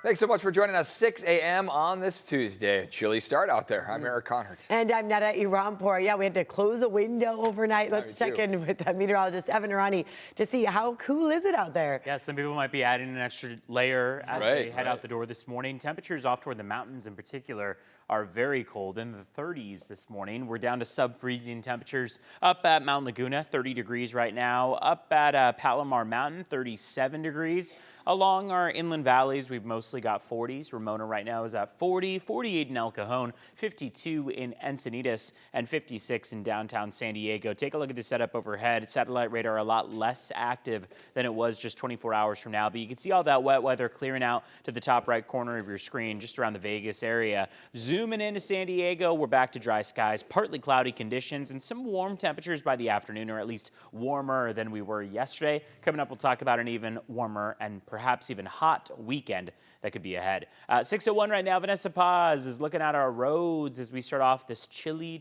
Thanks so much for joining us 6 a.m. on this Tuesday. Chilly start out there. I'm Eric Conhart. And I'm Netta Irampour. Yeah, we had to close a window overnight. Let's check in with meteorologist Evan Irani to see how cool is it out there. Yeah, some people might be adding an extra layer as they head out the door this morning. Temperatures off toward the mountains in particular are very cold, in the 30s this morning. We're down to sub-freezing temperatures up at Mount Laguna, 30 degrees right now. Up at Palomar Mountain, 37 degrees. Along our inland valleys, we've mostly got 40s. Ramona right now is at 40, 48 in El Cajon, 52 in Encinitas, and 56 in downtown San Diego. Take a look at the setup overhead. Satellite radar a lot less active than it was just 24 hours from now, but you can see all that wet weather clearing out to the top right corner of your screen, just around the Vegas area. Zooming into San Diego, we're back to dry skies, partly cloudy conditions, and some warm temperatures by the afternoon, or at least warmer than we were yesterday. Coming up, we'll talk about an even warmer and perhaps even hot weekend that could be ahead. 6:01 right now. Vanessa Paz is looking at our roads as we start off this chilly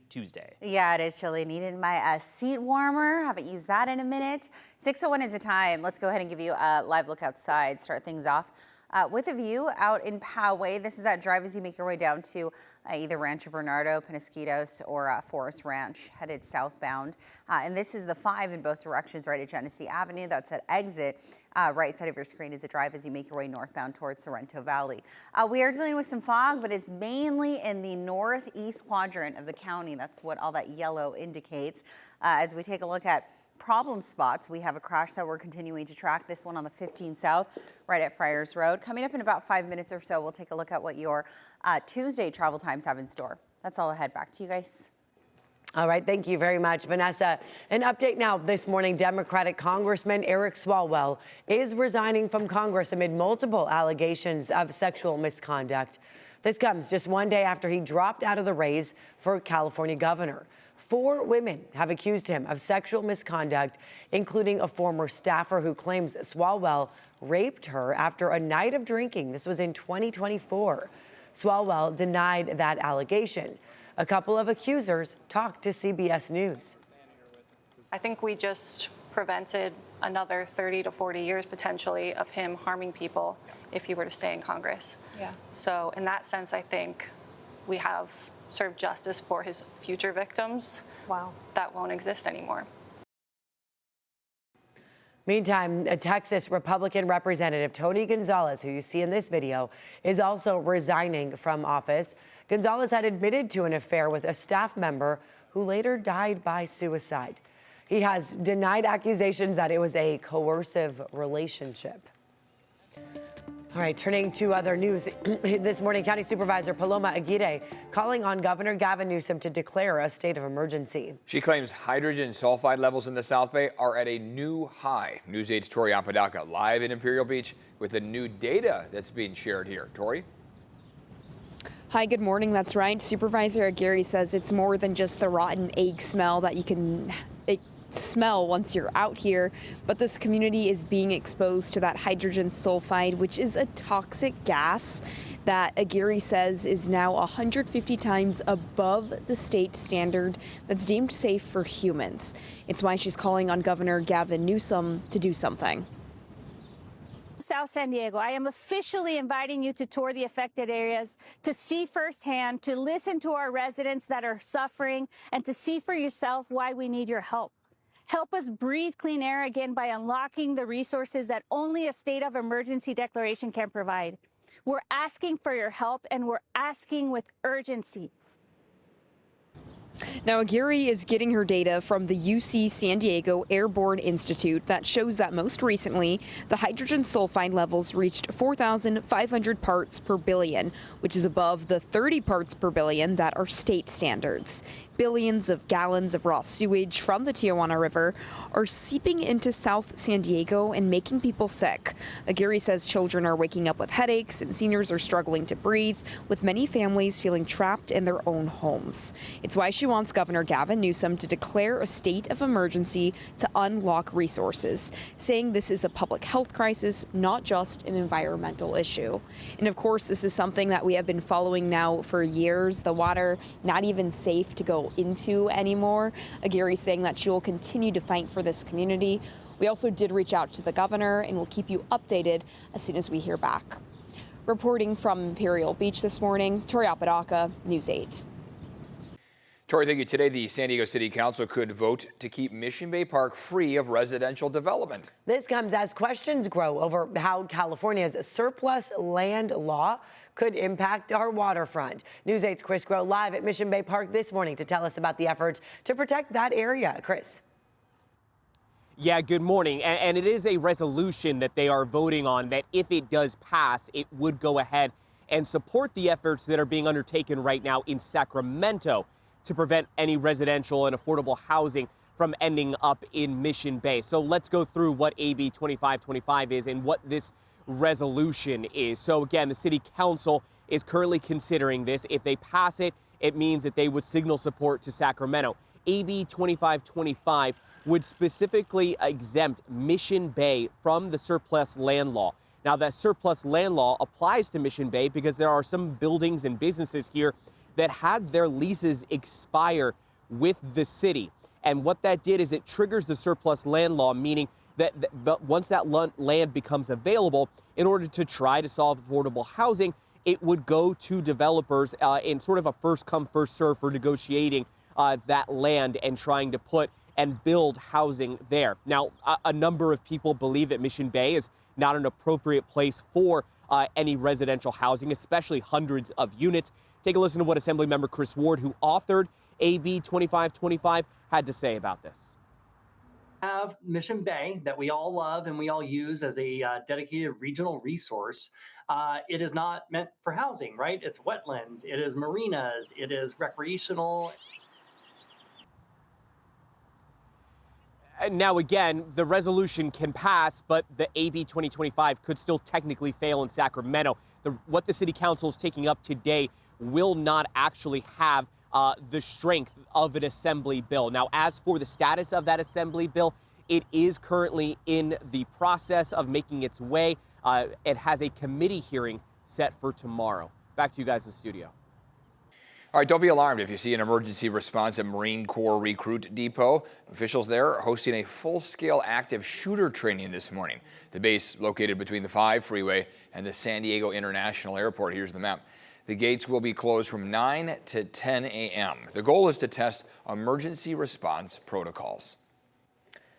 Tuesday. Yeah, it is chilly. Needed my seat warmer. Haven't used that in a minute. 6:01 is the time. Let's go ahead and give you a live look outside. Start things off with a view out in Poway. This is that drive as you make your way down to either Rancho Bernardo, Penasquitos, or Forest Ranch, headed southbound. And this is the 5 in both directions right at Genesee Avenue. That's at exit. Right side of your screen is a drive as you make your way northbound towards Sorrento Valley. We are dealing with some fog, but it's mainly in the northeast quadrant of the county. That's what all that yellow indicates. As we take a look at problem spots, we have a crash that we're continuing to track. This one on the 15 South, right at Friars Road. Coming up in about 5 minutes or so, we'll take a look at what your Tuesday travel times have in store. That's all ahead. Back to you guys. All right, thank you very much, Vanessa. An update now this morning. Democratic Congressman Eric Swalwell is resigning from Congress amid multiple allegations of sexual misconduct. This comes just one day after he dropped out of the race for California governor. 4 women have accused him of sexual misconduct, including a former staffer who claims Swalwell raped her after a night of drinking. This was in 2024. Swalwell denied that allegation. A couple of accusers talked to CBS News. I think we just prevented another 30 to 40 years potentially of him harming people if he were to stay in Congress. Yeah. So in that sense, I think we have served justice for his future victims. Wow. That won't exist anymore. Meantime, a Texas Republican Representative Tony Gonzalez, who you see in this video, is also resigning from office. Gonzalez had admitted to an affair with a staff member who later died by suicide. He has denied accusations that it was a coercive relationship. All right, turning to other news. This morning, County Supervisor Paloma Aguirre calling on Governor Gavin Newsom to declare a state of emergency. She claims hydrogen sulfide levels in the South Bay are at a new high. News 8's Tori Apodaca live in Imperial Beach with the new data that's being shared here. Tori? Hi, good morning. That's right. Supervisor Aguirre says it's more than just the rotten egg smell that you can smell once you're out here, but this community is being exposed to that hydrogen sulfide, which is a toxic gas that Aguirre says is now 150 times above the state standard that's deemed safe for humans. It's why she's calling on Governor Gavin Newsom to do something. South San Diego, I am officially inviting you to tour the affected areas, to see firsthand, to listen to our residents that are suffering, and to see for yourself why we need your help. Help us breathe clean air again by unlocking the resources that only a state of emergency declaration can provide. We're asking for your help, and we're asking with urgency. Now, Aguirre is getting her data from the UC San Diego Airborne Institute that shows that most recently, the hydrogen sulfide levels reached 4,500 parts per billion, which is above the 30 parts per billion that are state standards. Billions of gallons of raw sewage from the Tijuana River are seeping into South San Diego and making people sick. Aguirre says children are waking up with headaches and seniors are struggling to breathe, with many families feeling trapped in their own homes. It's why she wants Governor Gavin Newsom to declare a state of emergency to unlock resources, saying this is a public health crisis, not just an environmental issue. And of course, this is something that we have been following now for years. The water not even safe to go into anymore. Aguirre saying that she will continue to fight for this community. We also did reach out to the governor and we'll keep you updated as soon as we hear back. Reporting from Imperial Beach this morning, Tori Apodaca, News 8. Tori, thank you. Today, the San Diego City Council could vote to keep Mission Bay Park free of residential development. This comes as questions grow over how California's surplus land law could impact our waterfront. News 8's Chris Grow live at Mission Bay Park this morning to tell us about the efforts to protect that area. Chris. Yeah, good morning. And it is a resolution that they are voting on that if it does pass, it would go ahead and support the efforts that are being undertaken right now in Sacramento to prevent any residential and affordable housing from ending up in Mission Bay. So let's go through what AB 2525 is and what this resolution is. So again, the City Council is currently considering this. If they pass it, it means that they would signal support to Sacramento. AB 2525 would specifically exempt Mission Bay from the surplus land law. Now, that surplus land law applies to Mission Bay because there are some buildings and businesses here that had their leases expire with the city. And what that did is it triggers the surplus land law, meaning that once that land becomes available, in order to try to solve affordable housing, it would go to developers in sort of a first come, first serve for negotiating that land and trying to put and build housing there. Now, a number of people believe that Mission Bay is not an appropriate place for any residential housing, especially hundreds of units. Take a listen to what Assemblymember Chris Ward, who authored AB 2525, had to say about this. Have Mission Bay that we all love and we all use as a dedicated regional resource. It is not meant for housing, right? It's wetlands, it is marinas, it is recreational. Now, again, the resolution can pass, but the AB 2025 could still technically fail in Sacramento. What the City Council is taking up today will not actually have the strength of an assembly bill. Now, as for the status of that assembly bill, it is currently in the process of making its way. It has a committee hearing set for tomorrow. Back to you guys in the studio. All right, don't be alarmed if you see an emergency response at Marine Corps Recruit Depot. Officials there are hosting a full-scale active shooter training this morning. The base located between the 5 freeway and the San Diego International Airport. Here's the map. The gates will be closed from 9 to 10 a.m. The goal is to test emergency response protocols.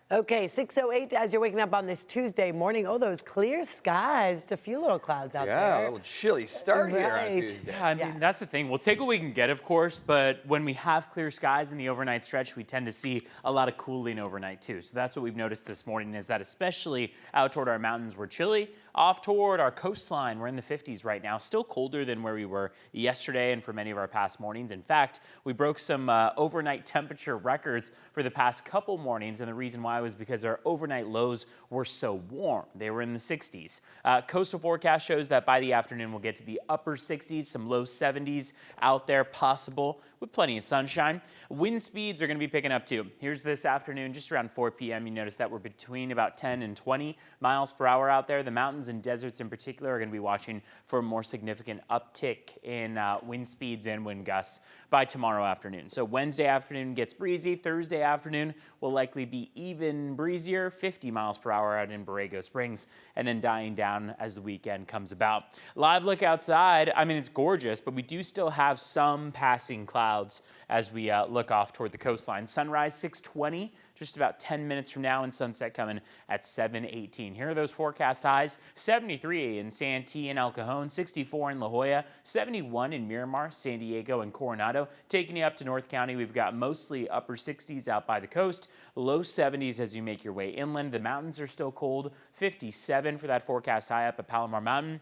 Okay, 6:08 as you're waking up on this Tuesday morning. Oh, those clear skies. Just a few little clouds out there. Yeah, a little chilly start here on Right. Tuesday. Yeah, I mean, that's the thing. We'll take what we can get, of course, but when we have clear skies in the overnight stretch, we tend to see a lot of cooling overnight, too. So that's what we've noticed this morning is that especially out toward our mountains, we're chilly. Off toward our coastline, we're in the 50s right now. Still colder than where we were yesterday and for many of our past mornings. In fact, we broke some overnight temperature records for the past couple mornings, and the reason why was because our overnight lows were so warm. They were in the 60s. Coastal forecast shows that by the afternoon, we'll get to the upper 60s, some low 70s out there possible with plenty of sunshine. Wind speeds are going to be picking up too. Here's this afternoon, just around 4 p.m. You notice that we're between about 10 and 20 miles per hour out there. The mountains and deserts in particular are going to be watching for a more significant uptick in wind speeds and wind gusts by tomorrow afternoon. So Wednesday afternoon gets breezy. Thursday afternoon will likely be even breezier, 50 miles per hour out in Borrego Springs, and then dying down as the weekend comes about. Live look outside. I mean, it's gorgeous, but we do still have some passing clouds as we look off toward the coastline. Sunrise 6:20, just about 10 minutes from now, and sunset coming at 7:18. Here are those forecast highs: 73 in Santee and El Cajon, 64 in La Jolla, 71 in Miramar, San Diego, and Coronado. Taking you up to North County, we've got mostly upper 60s out by the coast, low 70s as you make your way inland. The mountains are still cold, 57 for that forecast high up at Palomar Mountain.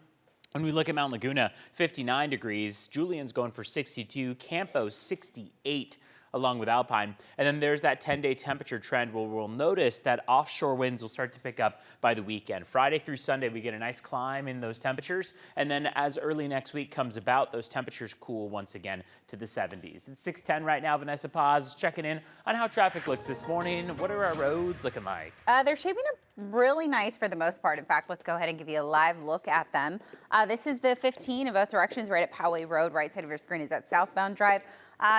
When we look at Mount Laguna, 59 degrees. Julian's going for 62. Campo, 68. Along with Alpine. And then there's that 10-day temperature trend where we'll notice that offshore winds will start to pick up by the weekend. Friday through Sunday, we get a nice climb in those temperatures. And then as early next week comes about, those temperatures cool once again to the 70s. It's 6:10 right now. Vanessa Paz checking in on how traffic looks this morning. What are our roads looking like? They're shaping up really nice for the most part. In fact, let's go ahead and give you a live look at them. This is the 15 in both directions right at Poway Road. Right side of your screen is that southbound drive.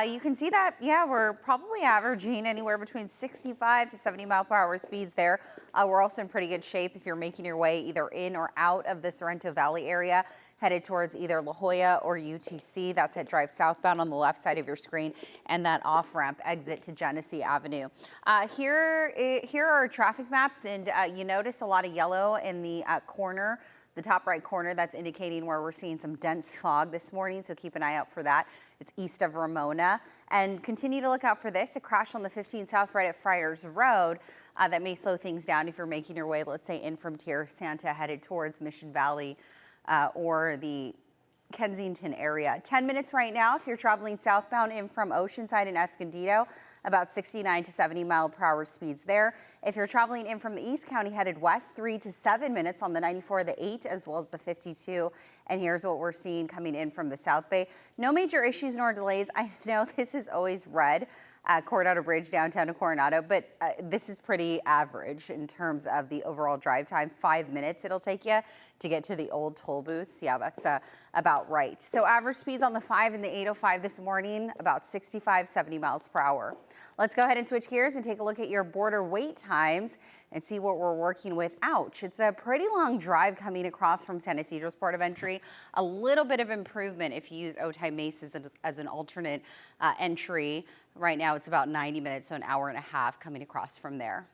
You can see that, yeah, we're probably averaging anywhere between 65 to 70 mile per hour speeds there. We're also in pretty good shape if you're making your way either in or out of the Sorrento Valley area. headed towards either La Jolla or UTC. That's at Drive southbound on the left side of your screen, and that off-ramp exit to Genesee Avenue. Here are our traffic maps, and you notice a lot of yellow in the corner, the top right corner. That's indicating where we're seeing some dense fog this morning, so keep an eye out for that. It's east of Ramona. And continue to look out for this, a crash on the 15 South right at Friars Road. That may slow things down if you're making your way, let's say, in from Tierra Santa headed towards Mission Valley or the Kensington area. 10 minutes right now if you're traveling southbound in from Oceanside and Escondido, about 69 to 70 mile per hour speeds there. If you're traveling in from the East County headed west, 3 to 7 minutes on the 94, the 8, as well as the 52. And here's what we're seeing coming in from the South Bay. No major issues nor delays. I know this is always red. Coronado Bridge downtown to Coronado, but this is pretty average in terms of the overall drive time. 5 minutes it'll take you to get to the old toll booths. Yeah, that's about right. So average speeds on the 5 and the 805 this morning, about 65, 70 miles per hour. Let's go ahead and switch gears and take a look at your border wait times and see what we're working with. Ouch, it's a pretty long drive coming across from San Ysidro's port of entry. A little bit of improvement if you use Otay Mesa as an alternate entry. Right now it's about 90 minutes, so an hour and a half coming across from there.